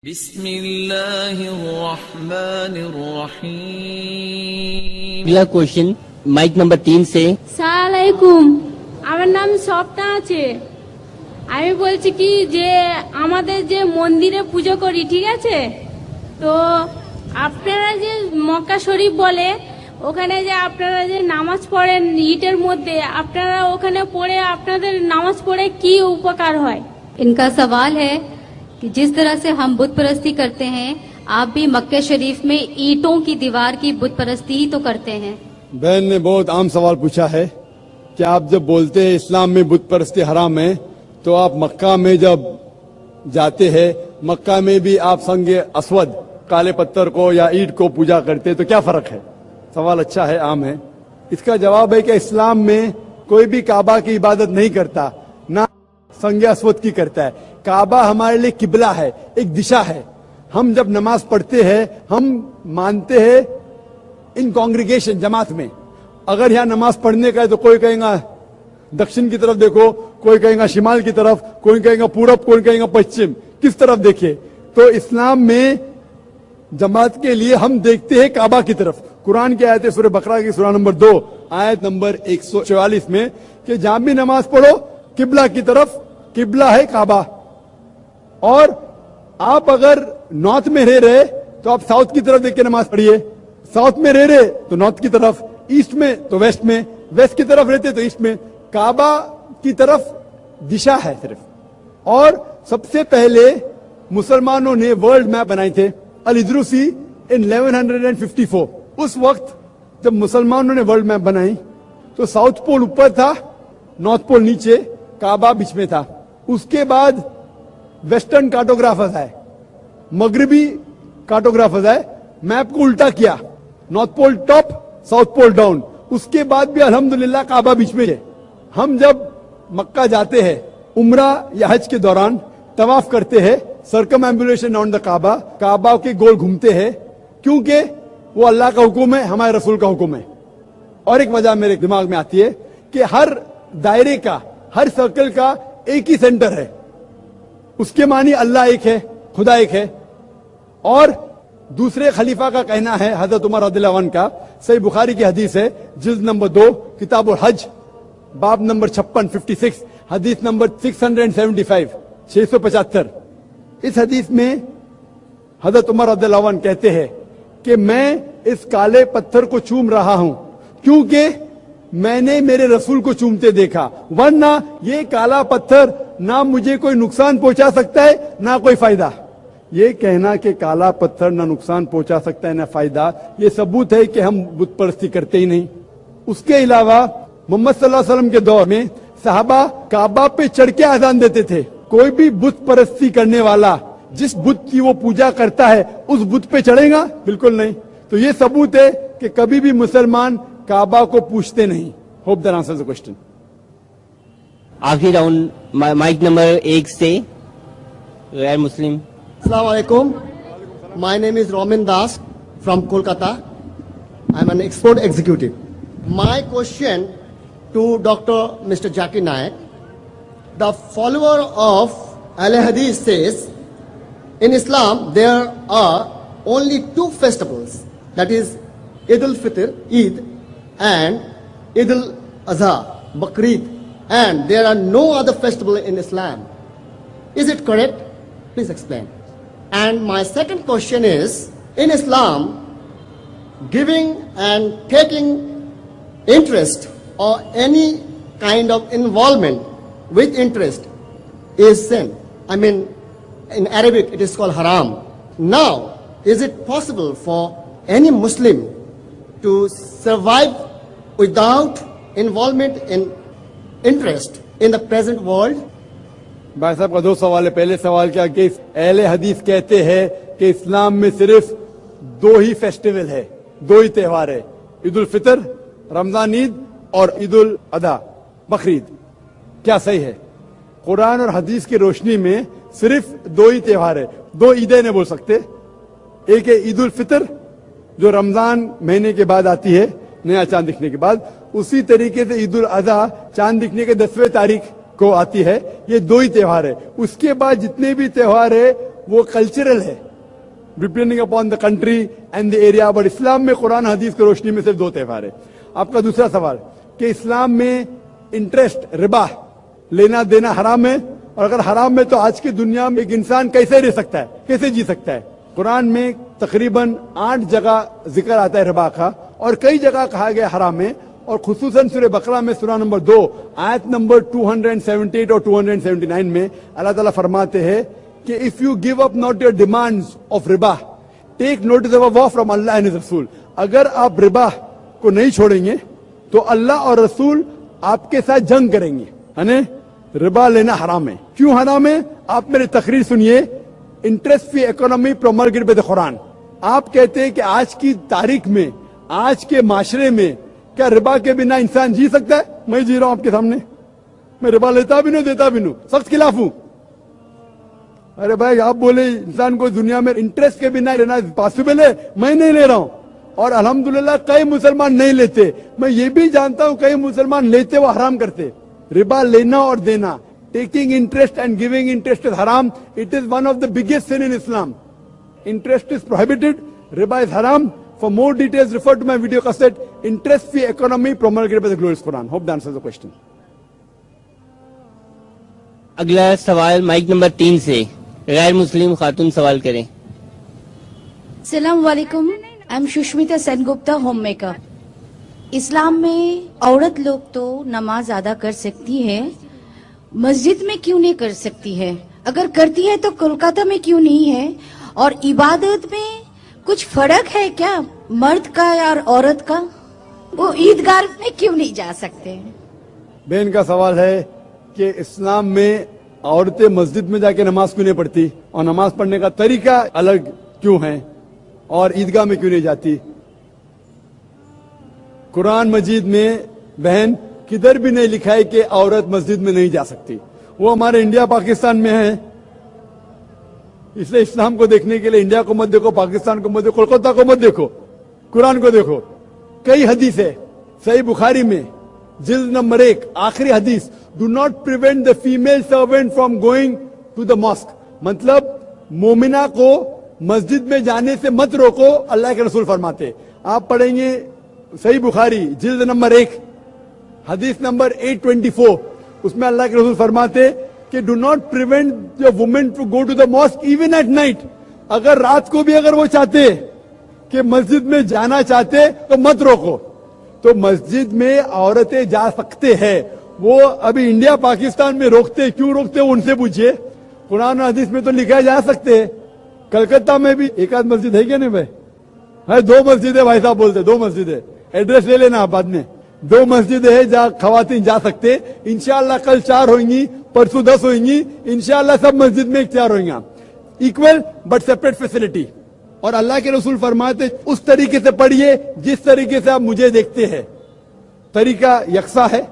بسم اللہ الرحمن الرحیم۔ اگلا کوشچن مائک نمبر 3 سے۔ আসসালামু আলাইকুম, আমার নাম স্বপ্না আছে। আমি বলছি কি যে আমাদের যে মন্দিরে পুজো করি, ঠিক আছে, তো আপনারা যে মক্কা শরীফ বলে ওখানে যে আপনারা যে নামাজ পড়েন ইটের মধ্যে, আপনারা ওখানে পড়ে আপনাদের নামাজ পড়ে কি উপকার হয়? इनका सवाल है कि जिस तरह से हम बुत परस्ती करते हैं, आप भी मक्के शरीफ में ईंटों की दीवार की बुत परस्ती ही तो करते हैं। बहन ने बहुत आम सवाल पूछा है कि आप जब बोलते हैं इस्लाम में बुत परस्ती हराम है, तो आप मक्का में जब जाते हैं, मक्का में भी आप संगे असवद काले पत्थर को या ईंट को पूजा करते हैं, तो क्या फर्क है? सवाल अच्छा है, आम है। इसका जवाब है कि इस्लाम में कोई भी काबा की इबादत नहीं करता, ना संगे असवद की करता है। काबा हमारे लिए किबला है, एक दिशा है। हम जब नमाज पढ़ते हैं, हम मानते हैं इन कांग्रीगेशन, जमात में। अगर यहाँ नमाज पढ़ने का है तो कोई कहेगा दक्षिण की तरफ देखो, कोई कहेगा शिमाल की तरफ, कोई कहेगा पूरब, कोई कहेगा पश्चिम, किस तरफ देखे। तो इस्लाम में जमात के लिए हम देखते हैं काबा की तरफ। कुरान की आयत है सूरह बकरा की सूरह नंबर 2 आयत नंबर 144 में कि जहां भी नमाज पढ़ो किबला की तरफ, किबला है काबा। और आप अगर नॉर्थ में रह रहे तो आप साउथ की तरफ देख के नमाज पढ़िए, साउथ में रह रहे तो नॉर्थ की तरफ, ईस्ट में तो वेस्ट में, वेस्ट की तरफ रहते तो ईस्ट में। काबा की तरफ दिशा है सिर्फ। और सबसे पहले मुसलमानों ने वर्ल्ड मैप बनाए थे अल इद्रूसी इन 1154। उस वक्त जब मुसलमानों ने वर्ल्ड मैप बनाई तो साउथ पोल ऊपर था, नॉर्थ पोल नीचे, काबा बीच में था। उसके बाद वेस्टर्न कार्टोग्राफर्स आए, मगरबी कार्टोग्राफर्स आए, मैप को उल्टा किया, north pole top, south pole down. उसके बाद भी अल्हम्दुलिल्लाह काबा बीच में है। हम जब मक्का जाते हैं उम्रा या हज के दौरान तवाफ करते हैं, सर्कमएम्बुलेशन राउंड द काबा, काबा के गोल घूमते हैं, क्योंकि वो अल्लाह का हुक्म है, हमारे रसूल का हुक्म है। और एक वजह मेरे दिमाग में आती है कि हर दायरे का, हर सर्कल का एक ही सेंटर है। उसके मानी अल्लाह एक है, खुदा एक है। और दूसरे खलीफा का कहना है, हजरत उमर रज़ियल्लाहु अन्हु का, सही बुखारी की हदीस है, जिल्द नंबर 2 किताबुल हज, बाब नंबर 56 हदीस नंबर 675 675। इस हदीस में हजरत उमर रज़ियल्लाहु अन्हु कहते हैं कि मैं इस काले पत्थर को चूम रहा हूं क्योंकि मैंने मेरे रसूल को चूमते देखा, वरना ये काला पत्थर ना मुझे कोई नुकसान पहुंचा सकता है ना कोई फायदा। ये कहना कि काला पत्थर ना नुकसान पहुंचा सकता है ना फायदा, ये सबूत है कि हम बुत परस्ती करते ही नहीं। उसके अलावा मोहम्मद सल्लल्लाहु अलैहि वसल्लम के दौर में सहाबा काबा पे चढ़ के आजान देते थे। कोई भी बुत परस्ती करने वाला जिस बुत की वो पूजा करता है उस बुत पे चढ़ेगा? बिल्कुल नहीं। तो ये सबूत है कि कभी भी मुसलमान काबा को पूछते नहीं। Hope that answers the question. आखिरी राउंड माइक नंबर 1 से गैर मुस्लिम। Assalamu alaikum. My name is Romin Das from Kolkata. I'm an export executive. My question to Dr. Mr. Zakir Naik. The follower of Ahl Hadith says, in Islam there are only 2 festivals, that is Eid al-Fitr, Eid, and Eid al-Adha, Bakrid, and there are no other festival in Islam. Is it correct? Please explain. And my second question is, in Islam, giving and taking interest or any kind of involvement with interest is sin. I mean, in Arabic it is called haram. Now, is it possible for any Muslim to survive without involvement in interest in the present world? भाई साहब का 2 सवाल है। पहले सवाल क्या कि अहले हदीस कहते हैं कि इस्लाम में सिर्फ 2 ही फेस्टिवल है, 2 ही त्योहार है, ईद उल फितर, रमजान ईद, और ईद उल अदा, बकरीद। क्या सही है? कुरान और हदीस की रोशनी में सिर्फ 2 ही त्योहार है, 2 ईदें नहीं बोल सकते। एक है ईद उल फितर जो रमजान महीने के बाद आती है, नया चांद दिखने के बाद। उसी तरीके से ईद उल अदा चांद दिखने के 10वें तारीख को आती है। ये 2 ही त्योहार है। उसके बाद जितने भी त्योहार है वो कल्चरल है, depending upon the country and the area, but इस्लाम में कुरान हदीस की रोशनी में सिर्फ 2 त्योहार है। आपका दूसरा सवाल कि इस्लाम में इंटरेस्ट, रिबा लेना देना हराम है, और अगर हराम है तो आज की दुनिया में एक इंसान कैसे रह सकता है, कैसे जी सकता है? कुरान में तकरीबन 8 जगह जिक्र आता है रिबा का, और कई जगह कहा गया हराम है, और खुसूसन सूरह बकरा में सूरह नंबर 2 आयत नंबर 278 और 279 में अल्लाह ताला फरमाते हैं कि if you give up not your demands of रिबा take notice of a war from Allah and his रसूल। अगर आप रिबा को नहीं छोड़ेंगे तो अल्लाह और रसूल आपके साथ जंग करेंगे। यानी रिबा लेना हराम है। क्यों हराम है? आप मेरी तकरीर सुनिए। Interest free economy promulgated by the Quran. आप कहते हैं कि आज की तारीख में, आज के माशरे में क्या रिबा के बिना इंसान जी सकता है? मैं जी रहा हूं आपके सामने, मैं रिबा लेता भी नहीं, देता भी नहीं, सख्त खिलाफ हूं। अरे भाई, आप बोले इंसान को दुनिया में इंटरेस्ट के बिना लेना पॉसिबल है, मैं नहीं ले रहा हूं, और अल्हम्दुलिल्लाह कई मुसलमान नहीं लेते। मैं ये भी जानता हूं कई मुसलमान लेते वो हराम करते। रिबा लेना और देना, taking interest and giving interest is हराम। It is one of the biggest sin in Islam. Interest is prohibited, रिबा इज हराम। For more details, refer to my video cassette, Interest Free Economy Promulgated by the Glorious Quran. Hope that answers the question. अगला सवाल mic number 3 से गैर मुस्लिम खातून सवाल करें। अस्सलाम वालेकुम, I am Sushmita Sengupta, home maker. इस्लाम में औरत लोग तो नमाज अदा कर सकती है, मस्जिद में क्यों नहीं कर सकती है? अगर करती है तो कोलकाता में क्यों नहीं है? और इबादत में कुछ फर्क है क्या मर्द का और औरत का? वो ईदगाह में क्यों नहीं जा सकते? बहन का सवाल है कि इस्लाम में औरतें मस्जिद में जाके नमाज क्यों नहीं पढ़ती, और नमाज पढ़ने का तरीका अलग क्यों है, और ईदगाह में क्यों नहीं जाती? कुरान मजीद में बहन किधर भी नहीं लिखा है कि औरत मस्जिद में नहीं जा सकती। वो हमारे इंडिया पाकिस्तान में है, इसलिए इस्लाम को देखने के लिए इंडिया को मत देखो, पाकिस्तान को मत देखो, कोलकाता को मत देखो, कुरान को देखो। कई हदीस है सही बुखारी में, जिल्द नंबर 1 आखिरी हदीस, do not prevent the female servant from going to the mosque. मतलब मोमिना को मस्जिद में जाने से मत रोको, अल्लाह के रसूल फरमाते। आप पढ़ेंगे सही बुखारी जिल्द नंबर 1 हदीस नंबर 824, उसमें अल्लाह के रसूल फरमाते कि do not prevent your women to go to the mosque even at night. अगर रात को भी अगर वो चाहते कि मस्जिद में जाना चाहते तो मत रोको। तो मस्जिद में औरतें जा सकते हैं। वो अभी इंडिया पाकिस्तान में रोकते, क्यों रोकते उनसे पूछिए। कुरान और हदीस में तो लिखा जा सकते हैं। कलकत्ता में भी एक आध मस्जिद है क्या नहीं भाई? है, 2 मस्जिद है भाई साहब बोलते, 2 मस्जिद है। एड्रेस ले लेना आप बाद में। 2 मस्जिद है जहाँ खवातीन जा सकते। इंशाअल्लाह कल 4 होंगी, परसों 10 होंगी, इंशाअल्लाह सब मस्जिद में 4 होंगे। Equal but separate facility. और अल्लाह के रसूल फरमाते उस तरीके से पढ़िए जिस तरीके से आप मुझे देखते हैं। तरीका यकसा है,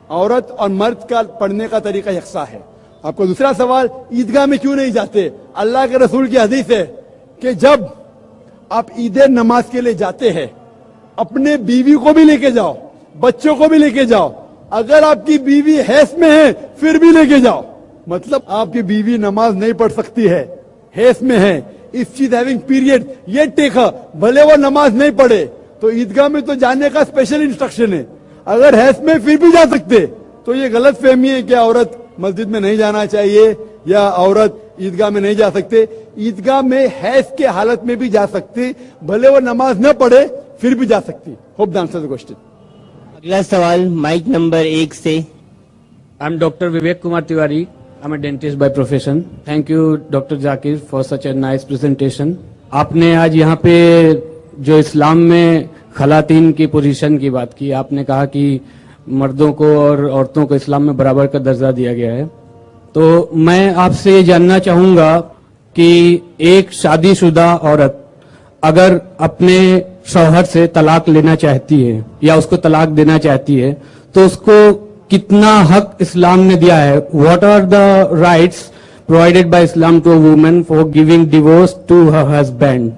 औरत और मर्द का पढ़ने का तरीका यकसा है। आपको दूसरा सवाल, ईदगाह में क्यों नहीं जाते? अल्लाह के रसूल की हदीस है कि जब आप ईद नमाज के लिए जाते हैं, अपने बीवी को भी लेके जाओ, बच्चों को भी लेके जाओ। अगर आपकी बीवी हैस में है फिर भी लेके जाओ। मतलब आपकी बीवी नमाज नहीं पढ़ सकती है, हैस में है, if she is having period, ये टेक हर, भले वो नमाज नहीं पढ़े तो ईदगाह में तो जाने का स्पेशल इंस्ट्रक्शन है। अगर हैस में फिर भी जा सकते, तो ये गलत फहमी है कि औरत मस्जिद में नहीं जाना चाहिए या औरत ईदगाह में नहीं जा सकते। ईदगाह में हैस के हालत में भी जा सकती, भले वो नमाज न पढ़े फिर भी जा सकती। Hope the answer the question. अगला सवाल माइक नंबर 1 से। I'm Dr. Vivek Kumar Tiwari. I'm a dentist by profession. Thank you, Dr. Zakir, for such a nice presentation. आपने आज यहाँ पे जो इस्लाम में खलातीन की पोजीशन की बात की, आपने कहा कि मर्दों को और औरतों को इस्लाम में बराबर का दर्जा दिया गया है। तो मैं आपसे ये जानना चाहूंगा कि एक शादीशुदा औरत अगर अपने शौहर से तलाक लेना चाहती है या उसको तलाक देना चाहती है, तो उसको कितना हक इस्लाम ने दिया है? What are the rights provided by Islam to a woman for giving divorce to her husband?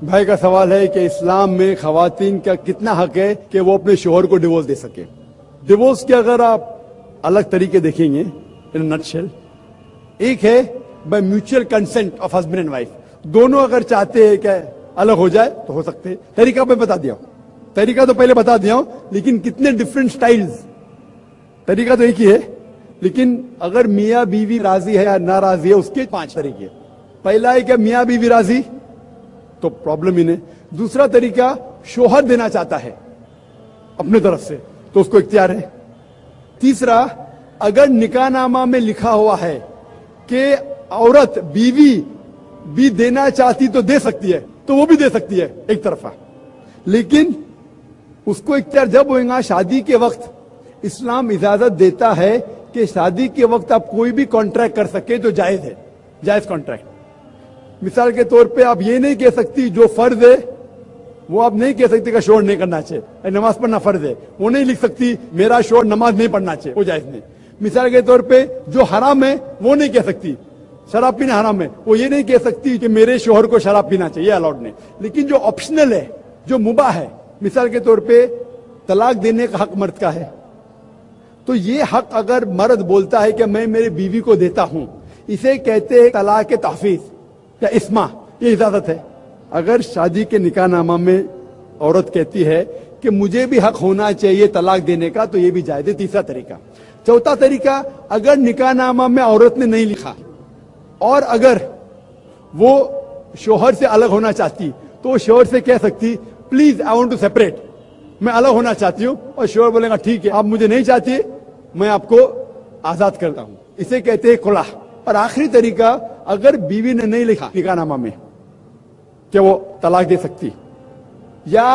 भाई का सवाल है कि इस्लाम में खवातीन का कितना हक है कि वो अपने शोहर को डिवोर्स दे सके। डिवोर्स के अगर आप अलग तरीके देखेंगे इन नटशेल, एक है by mutual consent of husband and wife. दोनों अगर चाहते हैं कि अलग हो जाए तो हो सकते हैं. तरीका मैं बता दिया हूं, तरीका तो पहले बता दिया हूं, लेकिन कितने डिफरेंट स्टाइल्स. तरीका तो एक ही है, लेकिन अगर मियाँ बीवी राजी है या नाराजी है उसके 5 तरीके. पहला है कि मियाँ बीवी राजी तो प्रॉब्लम ही नहीं. दूसरा तरीका शोहर देना चाहता है अपने तरफ से तो उसको इख्तियार है. तीसरा, अगर निकाहनामा में लिखा हुआ है कि औरत बीवी भी देना चाहती तो दे सकती है तो वो भी दे सकती है एक तरफा, लेकिन उसको इख्तियार जब होगा शादी के वक्त. इस्लाम इजाजत देता है कि शादी के वक्त आप कोई भी कॉन्ट्रैक्ट कर सके तो जायज है, जायज कॉन्ट्रैक्ट. मिसाल के तौर पे आप ये नहीं कह सकती जो फर्ज है वो आप नहीं कह सकती का शोर नहीं करना चाहिए, नमाज पढ़ना फर्ज है, वो नहीं लिख सकती मेरा शोर नमाज नहीं पढ़ना चाहिए, वो जायज नहीं. मिसाल के तौर पे जो हराम है वो नहीं कह सकती, शराब पीना हराम है, वो ये नहीं कह सकती कि मेरे शोहर को शराब पीना चाहिए, अलाउड नहीं. लेकिन जो ऑप्शनल है, जो मुबाह है, मिसाल के तौर पे तलाक देने का हक मर्द का है, तो ये हक अगर मर्द बोलता है कि मैं मेरी बीवी को देता हूं, इसे कहते हैं तलाक तहफीज या इस्मा, ये इजाजत है. अगर शादी के निकाहनामा में औरत कहती है कि मुझे भी हक होना चाहिए तलाक देने का, तो ये भी जायज है. तीसरा तरीका. चौथा तरीका, अगर निकाहनामा में औरत ने नहीं लिखा और अगर वो शोहर से अलग होना चाहती तो वो शोहर से कह सकती please I want to separate, मैं अलग होना चाहती हूं, और शोहर बोलेगा ठीक है आप मुझे नहीं चाहती, मैं आपको आजाद करता हूं. इसे कहते हैं खुला. और आखिरी तरीका, अगर बीवी ने नहीं लिखा निकाहनामा में कि वो तलाक दे सकती, या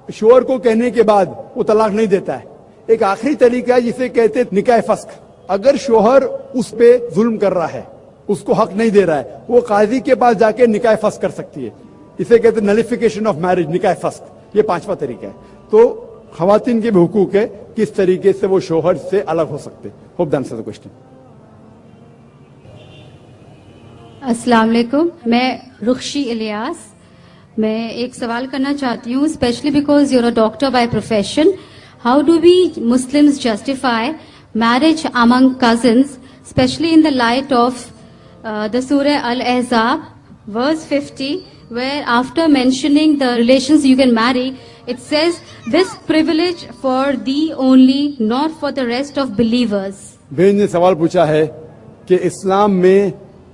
शोहर को कहने के बाद वो तलाक नहीं देता है, एक आखिरी तरीका है जिसे कहते हैं निकाह फस्क. अगर शोहर उस पे जुल्म कर रहा है, उसको हक नहीं दे रहा है, वो काजी के पास जाके निकाह फस्क कर सकती है. इसे कहते हैं नलिफिकेशन ऑफ मैरिज, निकाह फस्क. ये 5वां तरीका है. तो खवातीन के भी हुकूक है किस तरीके से वो शोहर से अलग हो सकते. Hope that answers the question. अस्सलाम वालेकुम, मैं रुखशी इलियास. मैं एक सवाल करना चाहती हूँ, specially because you're a doctor by profession. How do we Muslims justify marriage among cousins, specially in the light of the सूरह अल-अहज़ाब verse 50, where after mentioning the relations you can marry, it says this privilege for thee only, not for the rest of believers. बहन ने सवाल पूछा है कि इस्लाम में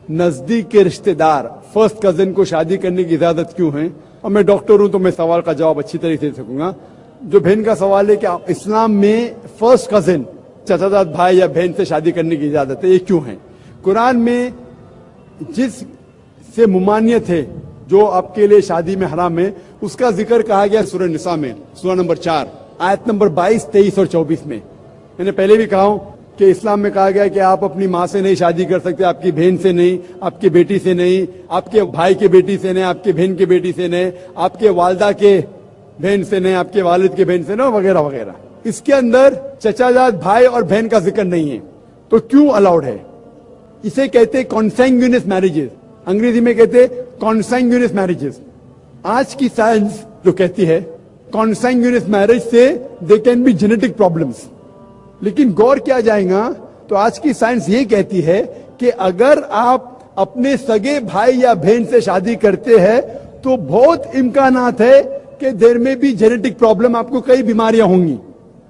नजदीक के रिश्तेदार फर्स्ट कजिन को शादी करने की इजाजत क्यों है, और मैं डॉक्टर हूं तो मैं सवाल का जवाब अच्छी तरीके से दे सकूंगा. जो बहन का सवाल है कि इस्लाम में फर्स्ट कजिन चचाजाद भाई या बहन से शादी करने की इजाजत है, ये क्यों है. कुरान में जिस से मुमानियत है जो आपके लिए शादी में हराम है, उसका जिक्र कहा गया सूरह निसा में, सूरह नंबर 4 आयत नंबर 22, 23 और 24 में. मैंने पहले भी कहा हूं कि इस्लाम में कहा गया कि आप अपनी माँ से नहीं शादी कर सकते, आपकी बहन से नहीं, आपकी बेटी से नहीं, आपके भाई के बेटी से नहीं, आपके बहन के बेटी से नहीं, आपके वालदा के बहन से नहीं, आपके वालिद के बहन से नहीं, वगैरह वगैरह. इसके अंदर चचाजाद भाई और बहन का जिक्र नहीं है, तो क्यों अलाउड है. इसे कहते हैं कॉन्सैंग्यूनियस मैरिजेस, अंग्रेजी में कहते हैं कॉन्सैंग्यूनियस मैरिजेस. आज की साइंस जो कहती है कॉन्सैंग्यूनियस मैरिज से they can be genetic problems, लेकिन गौर किया जाएगा तो आज की साइंस ये कहती है कि अगर आप अपने सगे भाई या बहन से शादी करते हैं तो बहुत इम्कानात है कि देर में भी जेनेटिक प्रॉब्लम, आपको कई बीमारियां होंगी.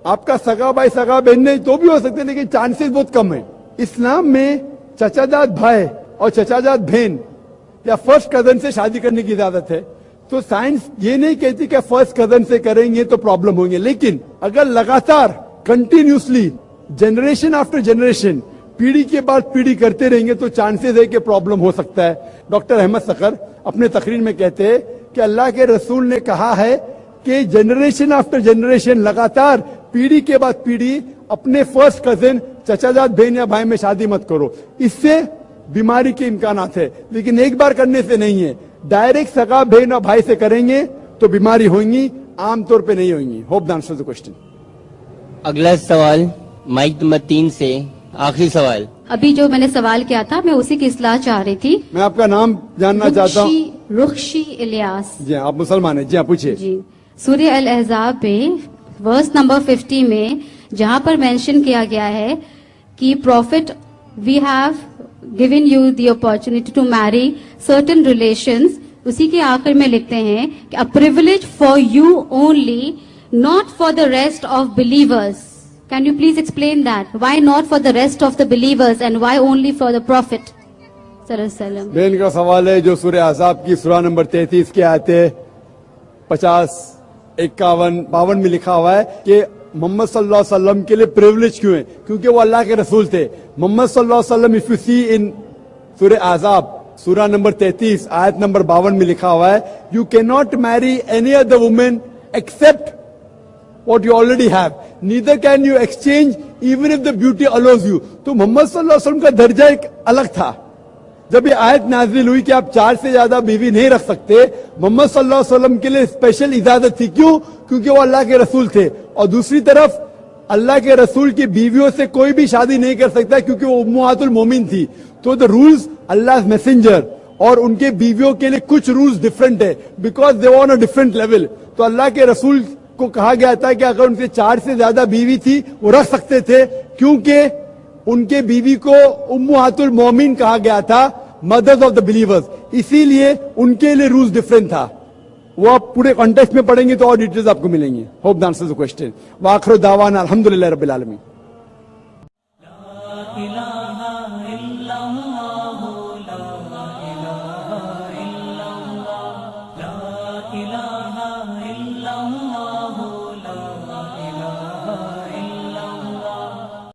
आपका सगा भाई सगा बहन नहीं तो भी हो सकते, लेकिन चांसेस बहुत कम है. इस्लाम में चचाजाद भाई और चचाजाद बहन या फर्स्ट कजन से शादी करने की इजाजत है. तो साइंस ये नहीं कहती कि फर्स्ट कजन से करेंगे तो प्रॉब्लम होंगे, लेकिन अगर लगातार कंटिन्यूसली जनरेशन आफ्टर जनरेशन पीढ़ी के बाद पीढ़ी करते रहेंगे तो चांसेस है कि प्रॉब्लम हो सकता है. डॉक्टर अहमद सकर अपने तकरीर में कहते हैं कि अल्लाह के रसूल ने कहा है कि जनरेशन आफ्टर जनरेशन लगातार पीढ़ी के बाद पीढ़ी अपने फर्स्ट कजिन चचाजाद बहन या भाई में शादी मत करो, इससे बीमारी के इम्कानात है. लेकिन एक बार करने से नहीं है, डायरेक्ट सगा बहन और भाई से करेंगे तो बीमारी होंगी, आमतौर पे नहीं होंगी. Hope the answer the question. अगला सवाल माइक नंबर 3 से, आखिरी सवाल. अभी जो मैंने सवाल किया था मैं उसी की इस्लाह चाह रही थी. मैं आपका नाम जानना चाहता हूँ. रुखशी इलियास. जी आप मुसलमान हैं? जी हाँ पूछिए. जी, सूरह अल-अहज़ाब में वर्स नंबर 50 में जहां पर मेंशन किया गया है कि profit we have given you the opportunity to marry certain relations. اسی کے آخر میں لکھتے ہیں کہ a privilege for you only, not for the rest of believers. Can you please explain that? Why not for the rest of the believers and why only for the Prophet sallallahu alaihi wasallam? بہن کا سوال ہے جو سورہ احزاب کی سورہ number 33 کے آیتیں 50, 51, 52 میں لکھا ہوا ہے کہ محمد صلی اللہ علیہ وسلم کے لیے پریولیج کیوں ہے؟ کیونکہ وہ اللہ کے رسول تھے. محمد صلی اللہ علیہ وسلم if you see in سورہ احزاب سورہ نمبر 33 آیت نمبر 52 میں لکھا ہوا ہے you cannot marry any other woman except what you already have. Neither can you exchange even if the beauty allows you. تو محمد صلی اللہ علیہ وسلم کا درجہ ایک الگ تھا. جب یہ آیت نازل ہوئی کہ آپ 4 سے زیادہ بیوی نہیں رکھ سکتے, محمد صلی اللہ علیہ وسلم کے لیے اسپیشل اجازت تھی. کیوں؟ کیونکہ وہ اللہ کے رسول تھے. اور دوسری طرف اللہ کے رسول کی بیویوں سے کوئی بھی شادی نہیں کر سکتا کیونکہ وہ امہات المومن تھی. تو the rules اللہ میسنجر اور ان کے بیویوں کے لیے کچھ رولز ڈفرنٹ ہے because they were on a different level. تو اللہ کے رسول کو کہا گیا تھا کہ اگر ان سے 4 سے زیادہ بیوی تھی وہ رکھ سکتے تھے کیونکہ ان کے بیوی کو امہات المومن کہا گیا تھا, مدرز آف دا بلیورز, اسی لیے ان کے لیے رولز ڈفرنٹ تھا. وہ آپ پورے کانٹیکسٹ میں پڑھیں گے تو اور ڈیٹیلز آپ کو ملیں گے. Hope that answers the question. وآخر دعوانا الحمدللہ رب العالمین.